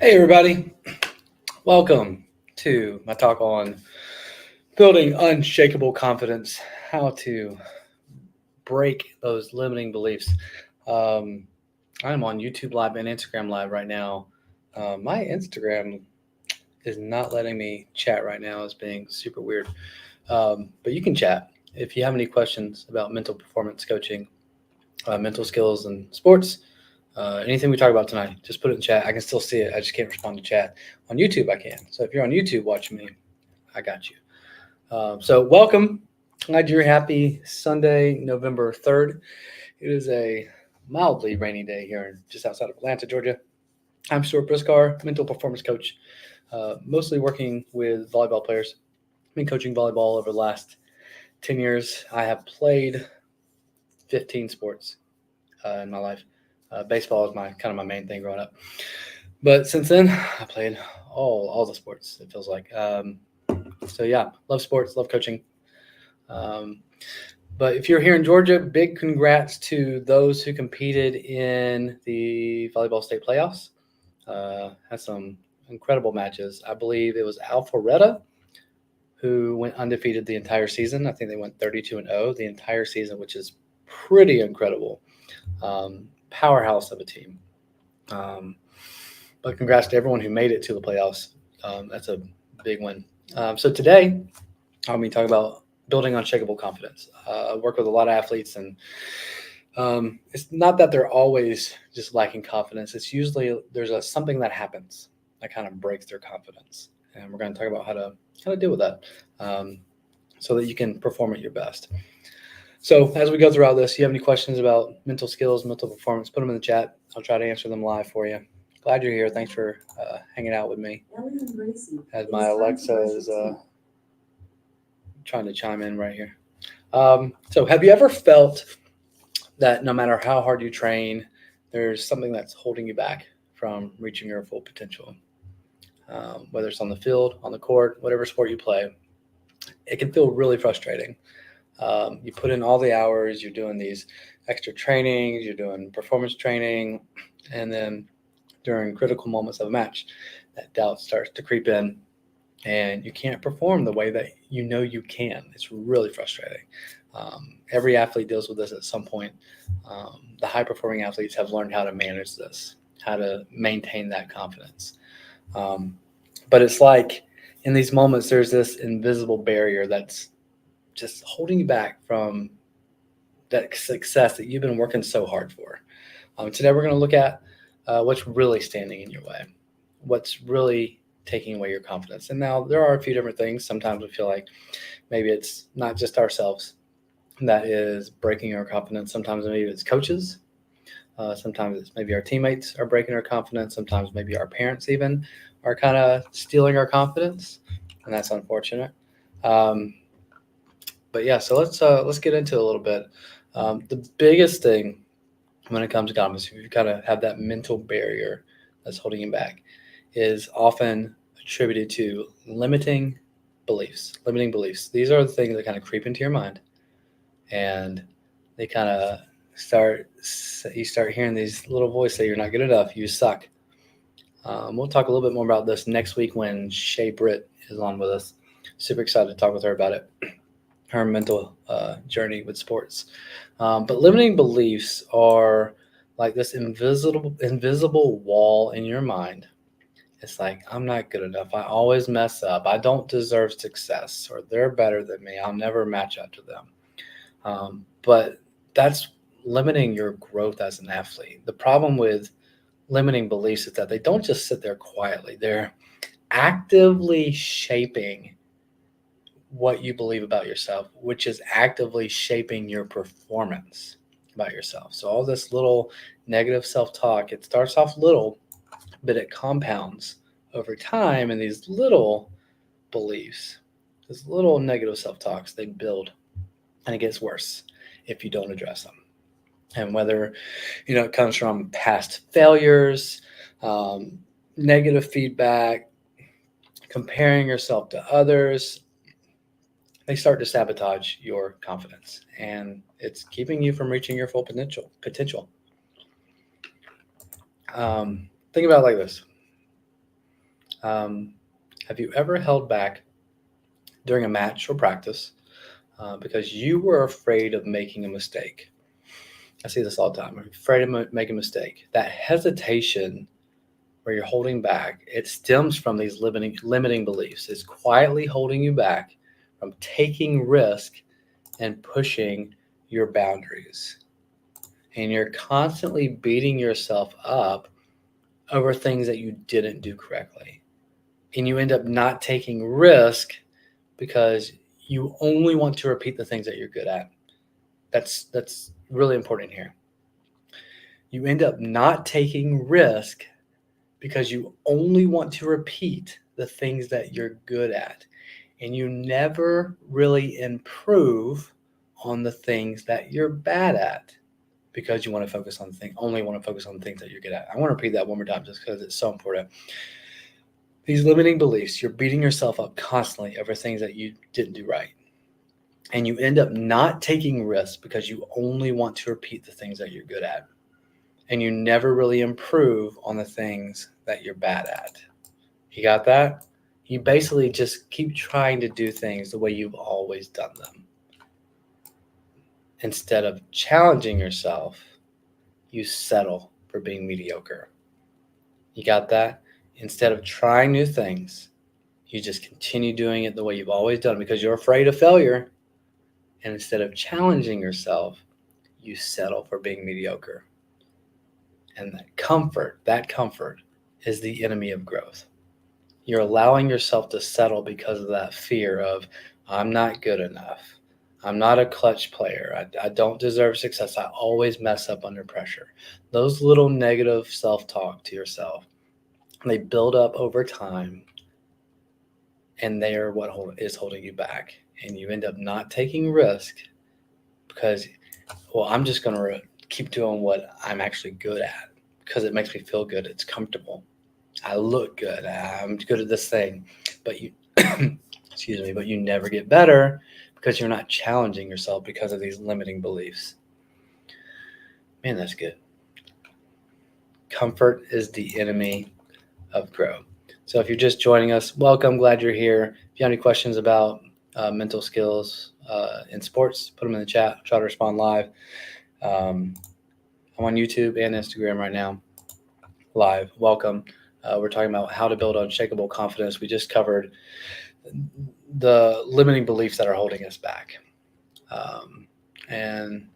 Hey, everybody. Welcome to my talk on building unshakable confidence, how to break those limiting beliefs. Um, I'm on YouTube Live and Instagram Live right now. My Instagram is not letting me chat right now. It's being super weird. But you can chat if you have any questions about mental performance coaching, mental skills in sports. Anything we talk about tonight, just put it in chat. I can still see it. I just can't respond to chat. On YouTube, I can. So if you're on YouTube watching me, I got you. So welcome. Glad you're happy. Sunday, November 3rd. It is a mildly rainy day here just outside of Atlanta, Georgia. I'm Stuart Briscar, mental performance coach, mostly working with volleyball players. I've been coaching volleyball over the last 10 years. I have played 15 sports in my life. Baseball is my main thing growing up. But since then, I played all the sports, it feels like. So yeah, love sports, love coaching. But if you're here in Georgia, big congrats to those who competed in the volleyball state playoffs. Had some incredible matches. I believe it was Alpharetta who went undefeated the entire season. I think they went 32-0 the entire season, which is pretty incredible. Powerhouse of a team. But congrats to everyone who made it to the playoffs. That's a big win. So today, I'll be talking about building unshakable confidence. I work with a lot of athletes, and it's not that they're always just lacking confidence. It's usually there's something that happens that kind of breaks their confidence, and we're going to talk about how to deal with that, so that you can perform at your best. So as we go throughout this, you have any questions about mental skills, mental performance, put them in the chat. I'll try to answer them live for you. Glad you're here. Thanks for hanging out with me. As my Alexa is trying to chime in right here. So have you ever felt that no matter how hard you train, there's something that's holding you back from reaching your full potential? Whether it's on the field, on the court, whatever sport you play, it can feel really frustrating. You put in all the hours, you're doing these extra trainings, you're doing performance training, and then during critical moments of a match, that doubt starts to creep in and you can't perform the way that you know you can. It's really frustrating. Every athlete deals with this at some point. The high-performing athletes have learned how to manage this, how to maintain that confidence. But it's like in these moments, there's this invisible barrier that's just holding you back from that success that you've been working so hard for. Today, we're going to look at what's really standing in your way, what's really taking away your confidence. And now there are a few different things. Sometimes we feel like maybe it's not just ourselves that is breaking our confidence. Sometimes maybe it's coaches. Sometimes it's maybe our teammates are breaking our confidence. Sometimes maybe our parents even are kind of stealing our confidence, and that's unfortunate. But yeah, so let's get into it a little bit. The biggest thing when it comes to confidence, if you kind of have that mental barrier that's holding you back, is often attributed to limiting beliefs. Limiting beliefs. These are the things that kind of creep into your mind, and they kind of you start hearing these little voices say you're not good enough, you suck. We'll talk a little bit more about this next week when Shay Britt is on with us. Super excited to talk with her about it, her mental journey with sports. But limiting beliefs are like this invisible wall in your mind. It's like, I'm not good enough. I always mess up. I don't deserve success, or they're better than me. I'll never match up to them. But that's limiting your growth as an athlete. The problem with limiting beliefs is that they don't just sit there quietly. They're actively shaping what you believe about yourself, which is actively shaping your performance about yourself. So all this little negative self-talk, it starts off little, but it compounds over time, and these little beliefs, these little negative self-talks, they build, and it gets worse if you don't address them. And whether it comes from past failures, negative feedback, comparing yourself to others, they start to sabotage your confidence, and it's keeping you from reaching your full potential. Think about it like this. Have you ever held back during a match or practice because you were afraid of making a mistake? I see this all the time. I'm afraid of making a mistake. That hesitation where you're holding back, it stems from these limiting beliefs. It's quietly holding you back from taking risk and pushing your boundaries. And you're constantly beating yourself up over things that you didn't do correctly. And you end up not taking risk because you only want to repeat the things that you're good at. That's really important here. You end up not taking risk because you only want to repeat the things that you're good at. And you never really improve on the things that you're bad at because you want to focus on only want to focus on the things that you're good at. I want to repeat that one more time just because it's so important. These limiting beliefs, you're beating yourself up constantly over things that you didn't do right. And you end up not taking risks because you only want to repeat the things that you're good at. And you never really improve on the things that you're bad at. You got that? You basically just keep trying to do things the way you've always done them. Instead of challenging yourself, you settle for being mediocre. You got that? Instead of trying new things, you just continue doing it the way you've always done because you're afraid of failure. And instead of challenging yourself, you settle for being mediocre. And that comfort is the enemy of growth. You're allowing yourself to settle because of that fear of, I'm not good enough. I'm not a clutch player. I don't deserve success. I always mess up under pressure. Those little negative self-talk to yourself, they build up over time, and they are what is holding you back. And you end up not taking risk because, I'm just going to keep doing what I'm actually good at because it makes me feel good. It's comfortable. I look good. I'm good at this thing. But you, excuse me, but you never get better because you're not challenging yourself because of these limiting beliefs. Man, that's good. Comfort is the enemy of growth. So if you're just joining us, welcome. Glad you're here. If you have any questions about mental skills in sports, put them in the chat. I'll try to respond live. I'm on YouTube and Instagram right now, live. Welcome. We're talking about how to build unshakable confidence. We just covered the limiting beliefs that are holding us back. And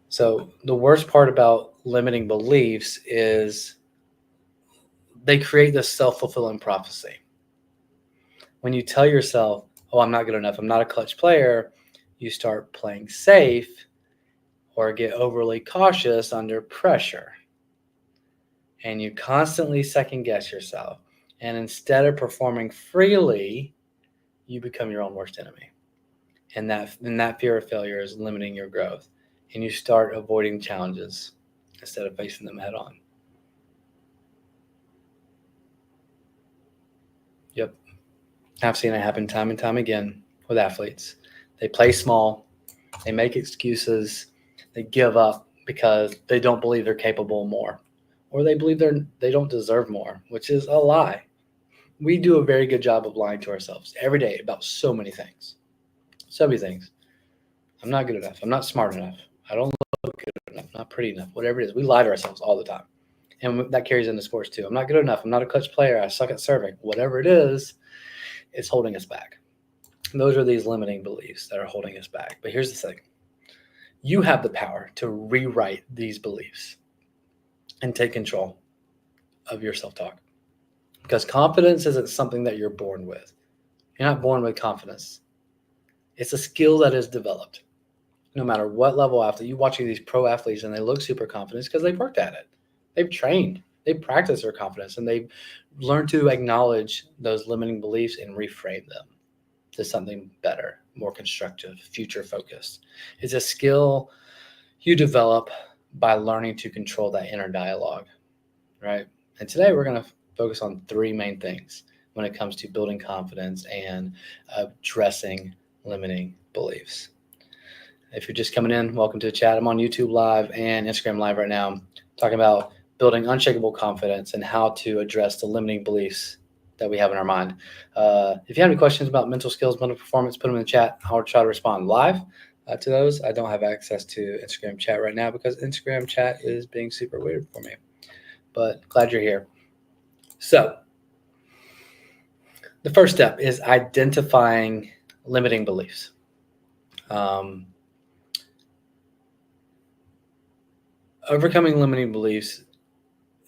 so the worst part about limiting beliefs is they create this self-fulfilling prophecy. When you tell yourself, I'm not good enough, I'm not a clutch player, you start playing safe or get overly cautious under pressure. And you constantly second guess yourself. And instead of performing freely, you become your own worst enemy. And that fear of failure is limiting your growth. And you start avoiding challenges instead of facing them head on. Yep. I've seen it happen time and time again with athletes. They play small, they make excuses, they give up because they don't believe they're capable more, or they believe they don't deserve more, which is a lie. We do a very good job of lying to ourselves every day about so many things. So many things. I'm not good enough. I'm not smart enough. I don't look good enough. Not pretty enough. Whatever it is. We lie to ourselves all the time. And that carries into sports too. I'm not good enough. I'm not a clutch player. I suck at serving. Whatever it is, it's holding us back. And those are these limiting beliefs that are holding us back. But here's the thing. You have the power to rewrite these beliefs and take control of your self-talk. Because confidence isn't something that you're born with. You're not born with confidence. It's a skill that is developed. No matter what level athlete, you watch these pro athletes and they look super confident because they've worked at it. They've trained. They've practiced their confidence and they've learned to acknowledge those limiting beliefs and reframe them to something better, more constructive, future focused. It's a skill you develop by learning to control that inner dialogue, right? And today we're going to focus on three main things when it comes to building confidence and addressing limiting beliefs. If you're just coming in, welcome to the chat. I'm on YouTube Live and Instagram Live right now, talking about building unshakable confidence and how to address the limiting beliefs that we have in our mind. If you have any questions about mental skills, mental performance, put them in the chat. I'll try to respond live to those. I don't have access to Instagram chat right now because Instagram chat is being super weird for me. But glad you're here. So the first step is identifying limiting beliefs. Overcoming limiting beliefs.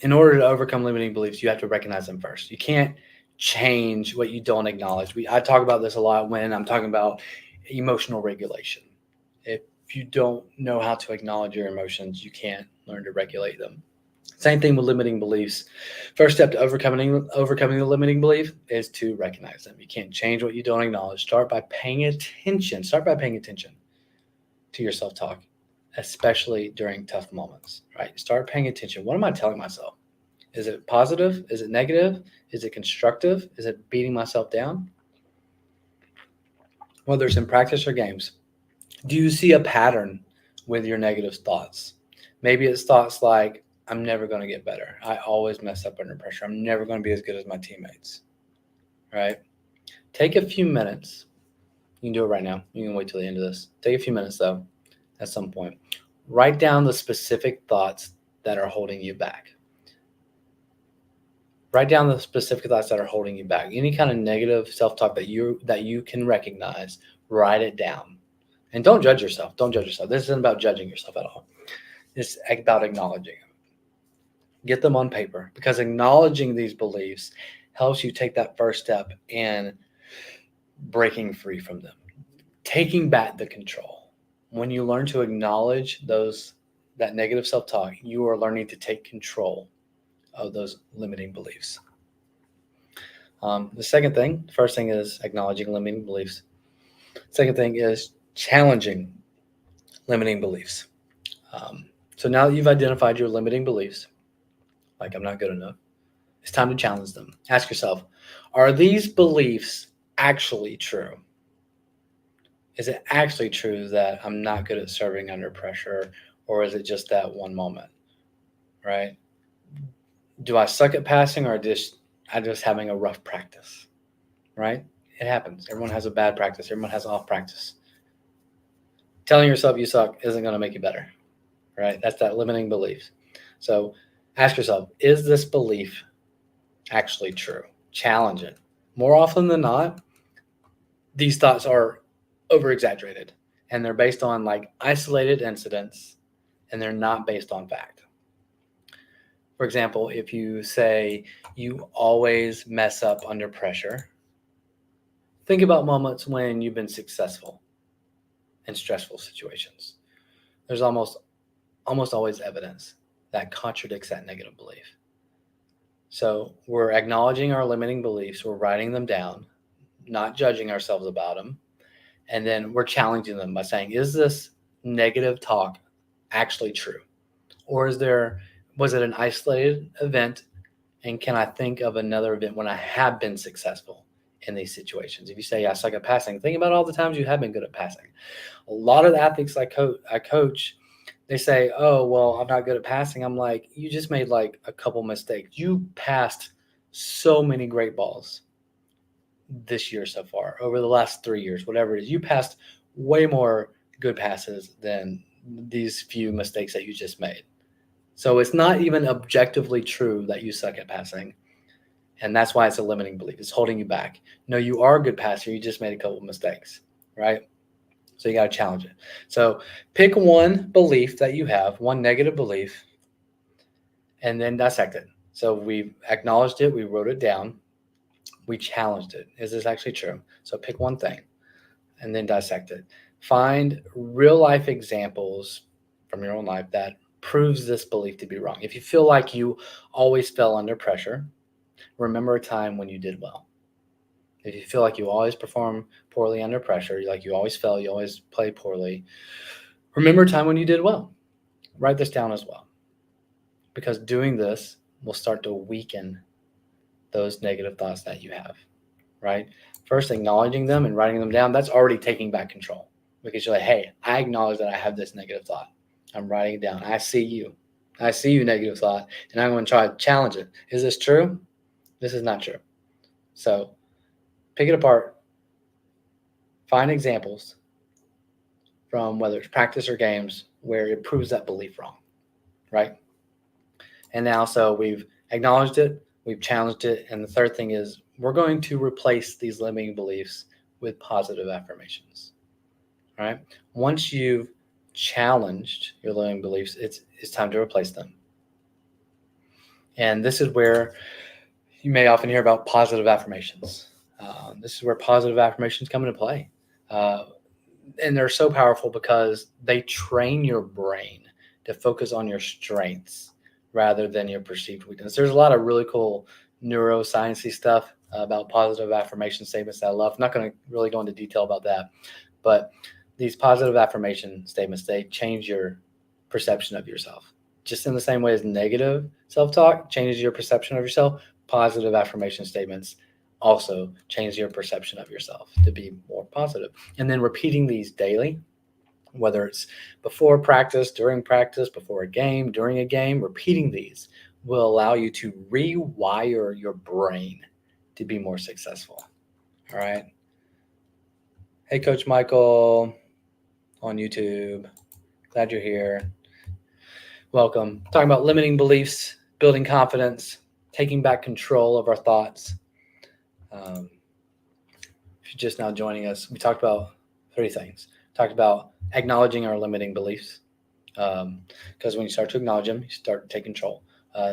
In order to overcome limiting beliefs, you have to recognize them first. You can't change what you don't acknowledge. I talk about this a lot when I'm talking about emotional regulation. If you don't know how to acknowledge your emotions, you can't learn to regulate them. Same thing with limiting beliefs. First step to overcoming the limiting belief is to recognize them. You can't change what you don't acknowledge. Start by paying attention to your self-talk, especially during tough moments, right? Start paying attention. What am I telling myself? Is it positive? Is it negative? Is it constructive? Is it beating myself down? Whether it's in practice or games, do you see a pattern with your negative thoughts? Maybe it's thoughts like, I'm never going to get better. I always mess up under pressure. I'm never going to be as good as my teammates, right? Take a few minutes. You can do it right now. You can wait till the end of this. Take a few minutes, though, at some point. Write down the specific thoughts that are holding you back. Write down the specific thoughts that are holding you back. Any kind of negative self-talk that you can recognize, write it down. And don't judge yourself. Don't judge yourself. This isn't about judging yourself at all. It's about acknowledging them. Get them on paper, because acknowledging these beliefs helps you take that first step in breaking free from them, taking back the control. When you learn to acknowledge that negative self-talk, you are learning to take control of those limiting beliefs. First thing is acknowledging limiting beliefs. Second thing is challenging limiting beliefs. So now that you've identified your limiting beliefs, like I'm not good enough, it's time to challenge them. Ask yourself, are these beliefs actually true? Is it actually true that I'm not good at serving under pressure, or is it just that one moment, right? Do I suck at passing, or I'm just having a rough practice, right? It happens. Everyone has a bad practice. Everyone has off practice. Telling yourself you suck isn't going to make you better, right? That's that limiting belief. So ask yourself, is this belief actually true? Challenge it. More often than not, these thoughts are over-exaggerated, and they're based on like isolated incidents, and they're not based on fact. For example, if you say you always mess up under pressure, think about moments when you've been successful in stressful situations. There's almost always evidence that contradicts that negative belief. So we're acknowledging our limiting beliefs, we're writing them down, not judging ourselves about them, and then we're challenging them by saying, is this negative talk actually true? Or was it an isolated event, and can I think of another event when I have been successful in these situations? If you say, I suck at passing, think about all the times you have been good at passing. A lot of the athletes I coach, they say, oh, well, I'm not good at passing. I'm like, you just made like a couple mistakes. You passed so many great balls this year so far, over the last 3 years, whatever it is. You passed way more good passes than these few mistakes that you just made. So it's not even objectively true that you suck at passing. And that's why it's a limiting belief. It's holding you back. No, you are a good passer. You just made a couple of mistakes, right? So you got to challenge it. So pick one belief that you have, one negative belief, and then dissect it. So we acknowledged it. We wrote it down. We challenged it. Is this actually true? So pick one thing and then dissect it. Find real life examples from your own life that proves this belief to be wrong. If you feel like you always fell under pressure, remember a time when you did well. If you feel like you always perform poorly under pressure, like you always fail, you always play poorly, remember a time when you did well. Write this down as well, because doing this will start to weaken those negative thoughts that you have, right? First, acknowledging them and writing them down, that's already taking back control, because you're like, hey, I acknowledge that I have this negative thought. I'm writing it down. I see you, negative thought, and I'm going to try to challenge it. Is this true? This is not true. So pick it apart, find examples from whether it's practice or games where it proves that belief wrong, right? And now, so we've acknowledged it, we've challenged it. And the third thing is we're going to replace these limiting beliefs with positive affirmations, all right? Once you've challenged your limiting beliefs, it's time to replace them. And this is where you may often hear about positive affirmations. This is where positive affirmations come into play. And they're so powerful because they train your brain to focus on your strengths rather than your perceived weakness. There's a lot of really cool neuroscience-y stuff about positive affirmation statements that I love. I'm not going to really go into detail about that, but these positive affirmation statements, they change your perception of yourself. Just in the same way as negative self-talk changes your perception of yourself, positive affirmation statements also change your perception of yourself to be more positive. And then repeating these daily, whether it's before practice, before a game, during a game, repeating these will allow you to rewire your brain to be more successful. All right. Hey, Coach Michael on YouTube. Glad you're here. Welcome. Talking about limiting beliefs, building confidence, taking back control of our thoughts. If you're just now joining us, we talked about three things. Talked about acknowledging our limiting beliefs, because when you start to acknowledge them, you start to take control.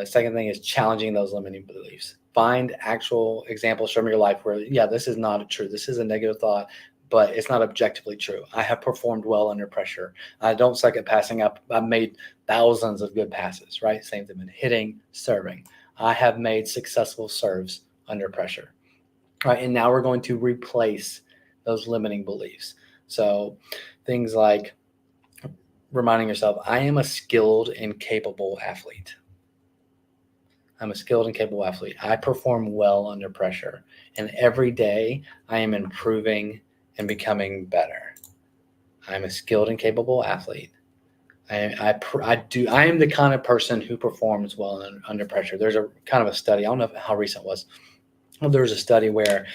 Second thing is challenging those limiting beliefs. Find actual examples from your life where, yeah, this is not true. This is a negative thought, but it's not objectively true. I have performed well under pressure. I don't suck at passing up. I've made thousands of good passes, right? Same thing in hitting, serving. I have made successful serves under pressure, right? And now we're going to replace those limiting beliefs. So things like reminding yourself, I am a skilled and capable athlete. I'm a skilled and capable athlete. I perform well under pressure. And every day I am improving and becoming better. I'm a skilled and capable athlete. I am the kind of person who performs well under pressure. There's a kind of a study, I don't know how recent it was. There was a study where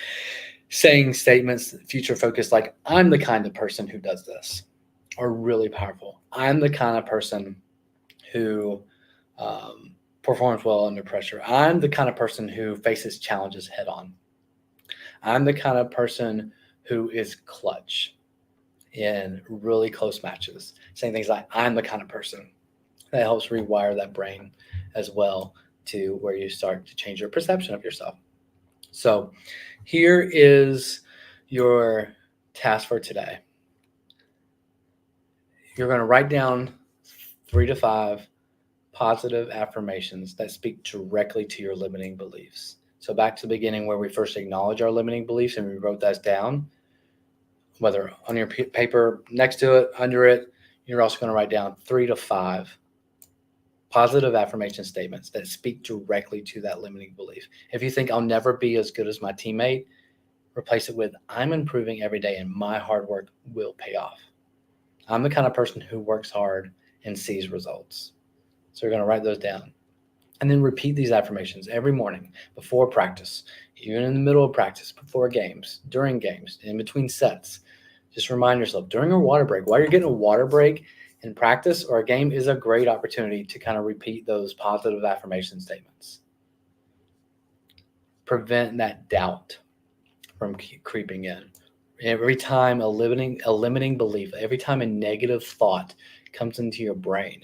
saying statements, future focused, like, I'm the kind of person who does this, are really powerful. I'm the kind of person who performs well under pressure. I'm the kind of person who faces challenges head on. I'm the kind of person who is clutch in really close matches. Saying things like, I'm the kind of person. That helps rewire that brain as well to where you start to change your perception of yourself. So here is your task for today. You're going to write down 3 to 5 positive affirmations that speak directly to your limiting beliefs. So back to the beginning where we first acknowledge our limiting beliefs and we wrote that down, whether on your paper, next to it, under it, you're also going to write down 3 to 5 positive affirmation statements that speak directly to that limiting belief. If you think I'll never be as good as my teammate, replace it with, I'm improving every day and my hard work will pay off. I'm the kind of person who works hard and sees results. So we're going to write those down. And then repeat these affirmations every morning before practice, even in the middle of practice, before games, during games, in between sets. Just remind yourself during a water break, while you're getting a water break in practice or a game, is a great opportunity to kind of repeat those positive affirmation statements. Prevent that doubt from creeping in. Every time a limiting belief, every time a negative thought comes into your brain,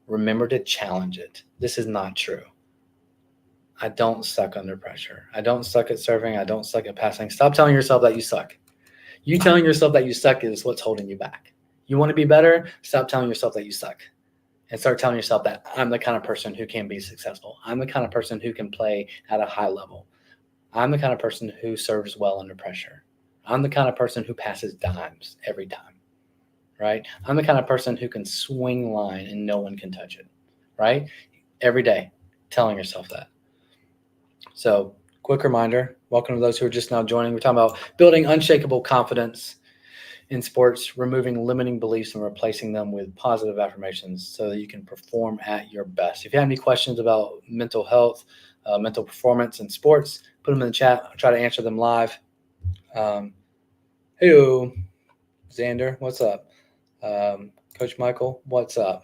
remember to challenge it. This is not true. I don't suck under pressure. I don't suck at serving. I don't suck at passing. Stop telling yourself that you suck. You telling yourself that you suck is what's holding you back. You want to be better? Stop telling yourself that you suck. And start telling yourself that I'm the kind of person who can be successful. I'm the kind of person who can play at a high level. I'm the kind of person who serves well under pressure. I'm the kind of person who passes dimes every time. Right? I'm the kind of person who can swing line and no one can touch it, right? Every day, telling yourself that. So, quick reminder, welcome to those who are just now joining. We're talking about building unshakable confidence in sports, removing limiting beliefs and replacing them with positive affirmations so that you can perform at your best. If you have any questions about mental health, mental performance in sports, put them in the chat. I'll try to answer them live. Hey, Xander, what's up? Coach Michael, what's up?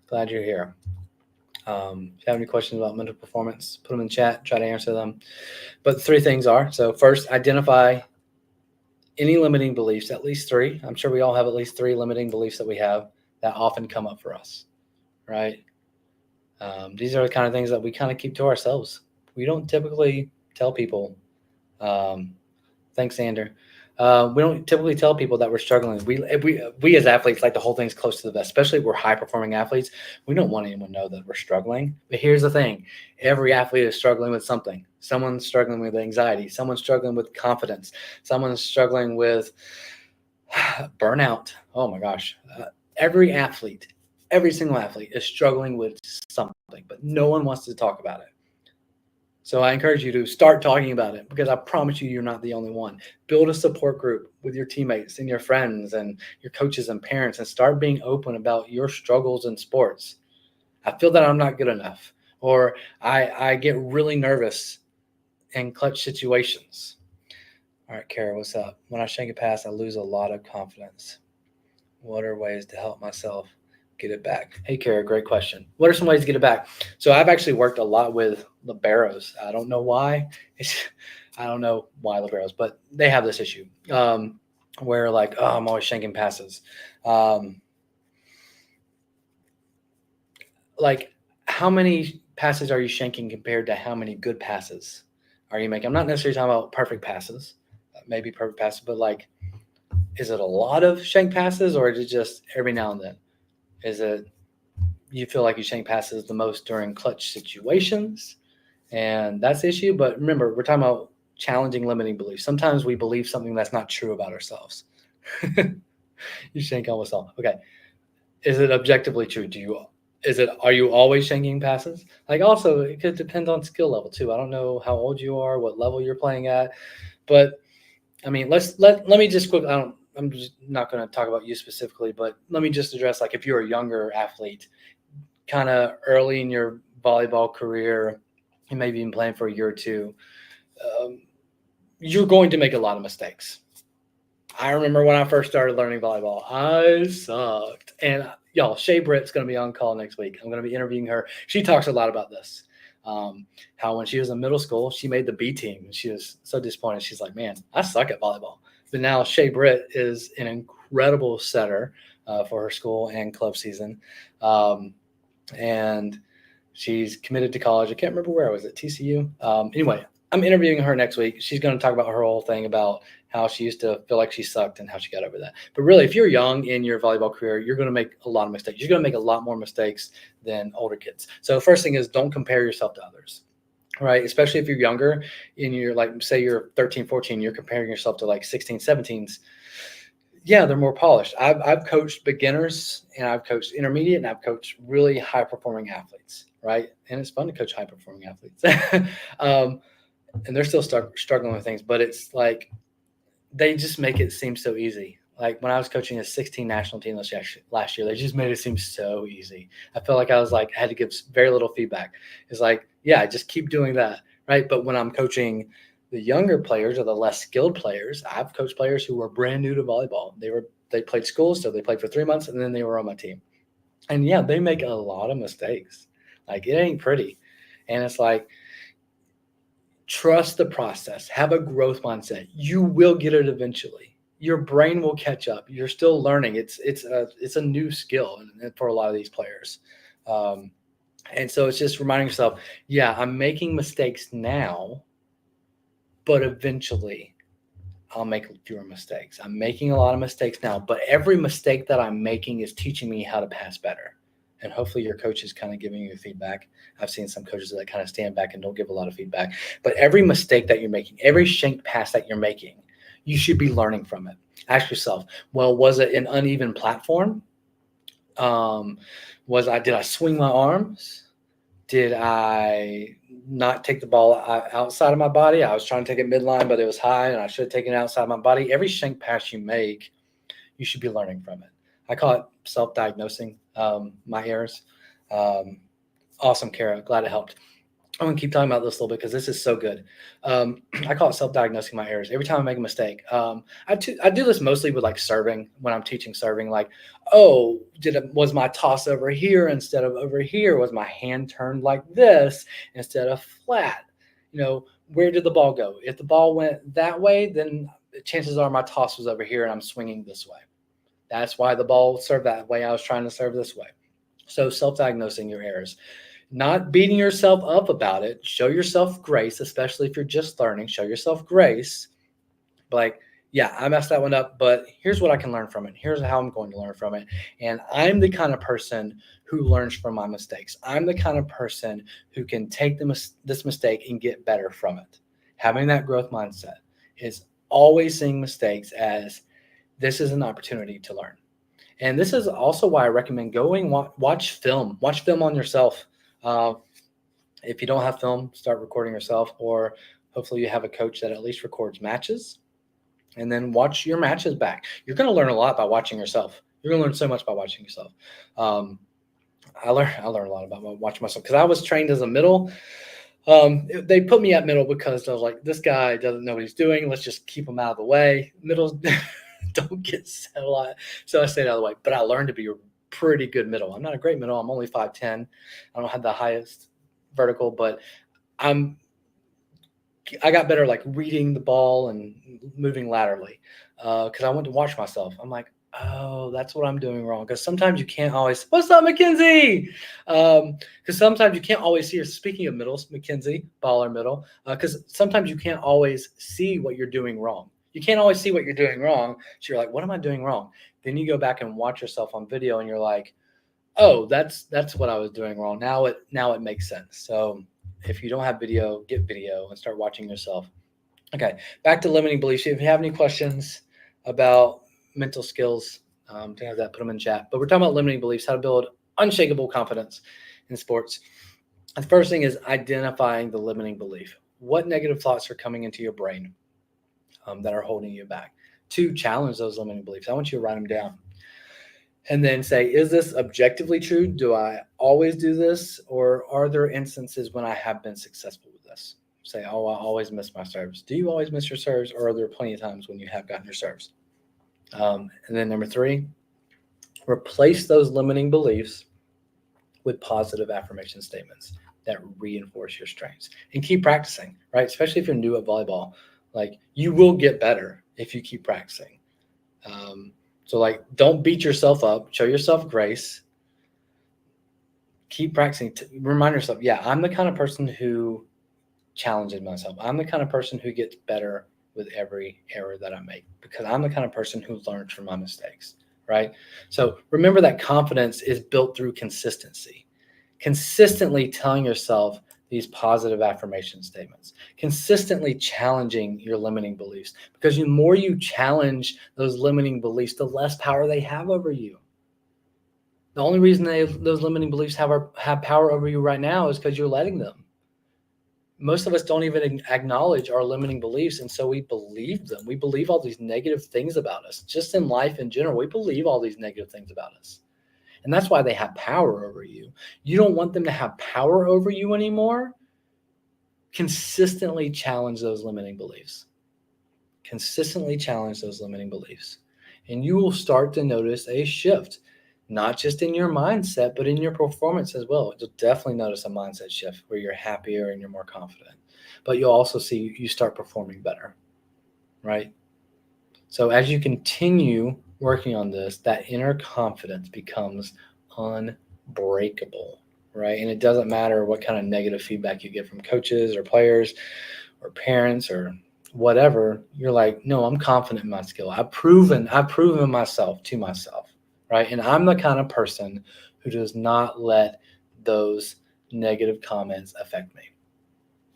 Glad you're here. If you have any questions about mental performance, put them in the chat, try to answer them. But the 3 things are, so first, identify any limiting beliefs, at least 3. I'm sure we all have at least 3 limiting beliefs that we have that often come up for us, right? These are the kind of things that we kind of keep to ourselves. We don't typically tell people. Thanks, Xander. We don't typically tell people that we're struggling. We as athletes like to hold things close to the vest, especially if we're high-performing athletes. We don't want anyone to know that we're struggling. But here's the thing. Every athlete is struggling with something. Someone's struggling with anxiety. Someone's struggling with confidence. Someone's struggling with burnout. Oh, my gosh. Every single athlete is struggling with something, but no one wants to talk about it. So I encourage you to start talking about it, because I promise you're not the only one. Build a support group with your teammates and your friends and your coaches and parents, and start being open about your struggles in sports. I feel that I'm not good enough, or I get really nervous in clutch situations. All right, Kara, what's up? When I shank a pass, I lose a lot of confidence. What are ways to help myself get it back? Hey, Kara, great question. What are some ways to get it back? So I've actually worked a lot with liberos. I don't know why. Liberos, but they have this issue where like, oh, I'm always shanking passes. Like, how many passes are you shanking compared to how many good passes are you making? I'm not necessarily talking about perfect passes, maybe perfect passes, but like, is it a lot of shank passes, or is it just every now and then? Is it you feel like you shank passes the most during clutch situations, and that's the issue? But remember, we're talking about challenging limiting beliefs. Sometimes we believe something that's not true about ourselves. You shank almost all. Okay. Is it objectively true? Are you always shanking passes? Like, also, it could depend on skill level too. I don't know how old you are, what level you're playing at, but I mean, let me just quick. I'm just not going to talk about you specifically, but let me just address, like, if you're a younger athlete, kind of early in your volleyball career, you maybe even playing for a year or 2, you're going to make a lot of mistakes. I remember when I first started learning volleyball, I sucked. And y'all, Shea Britt's going to be on call next week. I'm going to be interviewing her. She talks a lot about this. How when she was in middle school, she made the B team, and she was so disappointed. She's like, man, I suck at volleyball. But now Shea Britt is an incredible setter for her school and club season. And she's committed to college. I can't remember where I was at, TCU. Anyway, I'm interviewing her next week. She's going to talk about her whole thing about how she used to feel like she sucked and how she got over that. But really, if you're young in your volleyball career, you're going to make a lot of mistakes. You're going to make a lot more mistakes than older kids. So the first thing is, don't compare yourself to others, right? Especially if you're younger and you're like, say you're 13, 14, you're comparing yourself to like 16, 17s. Yeah, they're more polished. I've coached beginners, and I've coached intermediate, and I've coached really high performing athletes, right? And it's fun to coach high performing athletes. And they're still struggling with things, but it's like, they just make it seem so easy. Like when I was coaching a 16 national team last year, they just made it seem so easy. I felt like I had to give very little feedback. It's like, yeah, just keep doing that, right? But when I'm coaching the younger players or the less skilled players, I've coached players who were brand new to volleyball. They played schools, so they played for 3 months, and then they were on my team. And yeah, they make a lot of mistakes. Like, it ain't pretty. And it's like, trust the process. Have a growth mindset. You will get it eventually. Your brain will catch up. You're still learning. It's a new skill for a lot of these players. And so it's just reminding yourself, yeah, I'm making mistakes now, but eventually I'll make fewer mistakes. I'm making a lot of mistakes now, but every mistake that I'm making is teaching me how to pass better. And hopefully your coach is kind of giving you feedback. I've seen some coaches that kind of stand back and don't give a lot of feedback. But every mistake that you're making, every shank pass that you're making, you should be learning from it. Ask yourself, well, was it an uneven platform? Did I swing my arms? Did I not take the ball outside of my body? I was trying to take it midline, but it was high, and I should have taken it outside my body. Every shank pass you make, you should be learning from it. I call it self-diagnosing my errors. Awesome, Kara. Glad it helped. I'm going to keep talking about this a little bit because this is so good. I call it self-diagnosing my errors. Every time I make a mistake, I do this mostly with like serving when I'm teaching serving. Like, oh, was my toss over here instead of over here? Was my hand turned like this instead of flat? Where did the ball go? If the ball went that way, then chances are my toss was over here and I'm swinging this way. That's why the ball served that way. I was trying to serve this way. So self-diagnosing your errors. Not beating yourself up about it. Show yourself grace, especially if you're just learning. Show yourself grace. Like, yeah, I messed that one up, but here's what I can learn from it. Here's how I'm going to learn from it. And I'm the kind of person who learns from my mistakes. I'm the kind of person who can take this mistake and get better from it. Having that growth mindset is always seeing mistakes as this is an opportunity to learn. And this is also why I recommend going watch film. Watch film on yourself. If you don't have film, start recording yourself, or hopefully you have a coach that at least records matches, and then watch your matches back. You're going to learn a lot by watching yourself. You're going to learn so much by watching yourself. I learned a lot about watching myself because I was trained as a middle. They put me at middle because I was like, this guy doesn't know what he's doing. Let's just keep him out of the way. Middles don't get set a lot. So I stayed out of the way, but I learned to be a pretty good middle. I'm not a great middle. I'm only 5'10". I don't have the highest vertical, but I got better like reading the ball and moving laterally because I went to watch myself. I'm like, oh, that's what I'm doing wrong. Because sometimes you can't always, what's up, Mackenzie? Because sometimes you can't always see, or speaking of middles, Mackenzie, baller middle, because sometimes you can't always see what you're doing wrong. You can't always see what you're doing wrong. So you're like, what am I doing wrong? Then you go back and watch yourself on video and you're like, oh, that's what I was doing wrong. Now it makes sense. So if you don't have video, get video and start watching yourself. Okay, back to limiting beliefs. If you have any questions about mental skills, to have that, put them in chat. But we're talking about limiting beliefs, how to build unshakable confidence in sports. The first thing is identifying the limiting belief. What negative thoughts are coming into your brain that are holding you back? To challenge those limiting beliefs, I want you to write them down. And then say, is this objectively true? Do I always do this? Or are there instances when I have been successful with this? Say, oh, I always miss my serves. Do you always miss your serves? Or are there plenty of times when you have gotten your serves? And then number 3, replace those limiting beliefs with positive affirmation statements that reinforce your strengths. And keep practicing, right? Especially if you're new at volleyball. Like, you will get better if you keep practicing. So like, don't beat yourself up. Show yourself grace. Keep practicing. Remind yourself, yeah, I'm the kind of person who challenges myself. I'm the kind of person who gets better with every error that I make because I'm the kind of person who learns from my mistakes, right? So remember that confidence is built through consistency. Consistently telling yourself these positive affirmation statements, consistently challenging your limiting beliefs, because the more you challenge those limiting beliefs, the less power they have over you. The only reason those limiting beliefs have power over you right now is because you're letting them. Most of us don't even acknowledge our limiting beliefs, and so we believe them. We believe all these negative things about us. Just in life in general, we believe all these negative things about us. And that's why they have power over you. You don't want them to have power over you anymore. Consistently challenge those limiting beliefs. Consistently challenge those limiting beliefs. And you will start to notice a shift, not just in your mindset, but in your performance as well. You'll definitely notice a mindset shift where you're happier and you're more confident. But you'll also see you start performing better, right? So as you continue working on this, that inner confidence becomes unbreakable, right? And it doesn't matter what kind of negative feedback you get from coaches or players or parents or whatever. You're like, no, I'm confident in my skill. I've proven myself to myself, right? And I'm the kind of person who does not let those negative comments affect me.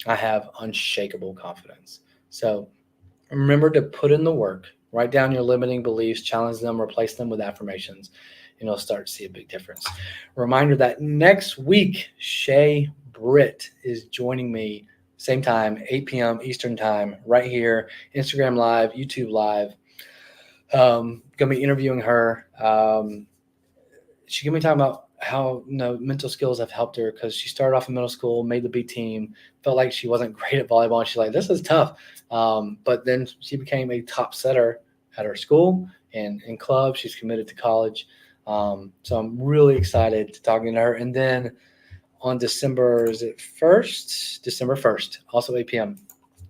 I have unshakable confidence. So remember to put in the work. Write down your limiting beliefs, challenge them, replace them with affirmations, and you'll start to see a big difference. Reminder that next week, Shay Britt is joining me, same time, 8 p.m. Eastern time, right here, Instagram Live, YouTube Live. Going to be interviewing her. She's going to be talking about how mental skills have helped her, because she started off in middle school, made the B team, felt like she wasn't great at volleyball, and she's like, this is tough. But then she became a top setter at her school and in clubs. She's committed to college. So I'm really excited to talking to her. And then on December 1st, also 8 p.m.,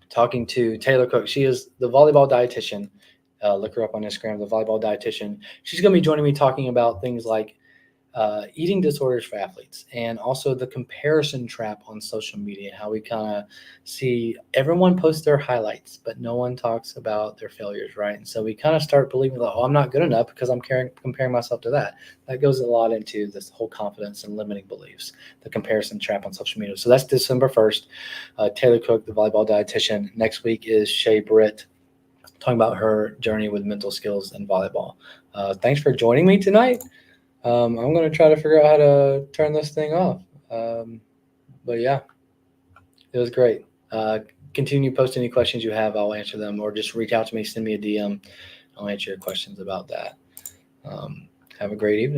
talking to Taylor Cook. She is the volleyball dietitian. Look her up on Instagram, the volleyball dietitian. She's going to be joining me talking about things like eating disorders for athletes, and also the comparison trap on social media, how we kind of see everyone post their highlights, but no one talks about their failures, right? And so we kind of start believing that, oh, I'm not good enough because I'm comparing myself to that. That goes a lot into this whole confidence and limiting beliefs, the comparison trap on social media. So that's December 1st. Taylor Cook, the volleyball dietitian. Next week is Shay Britt, talking about her journey with mental skills and volleyball. Thanks for joining me tonight. I'm going to try to figure out how to turn this thing off. But yeah, it was great. Continue post any questions you have. I'll answer them, or just reach out to me, send me a DM. I'll answer your questions about that. Have a great evening.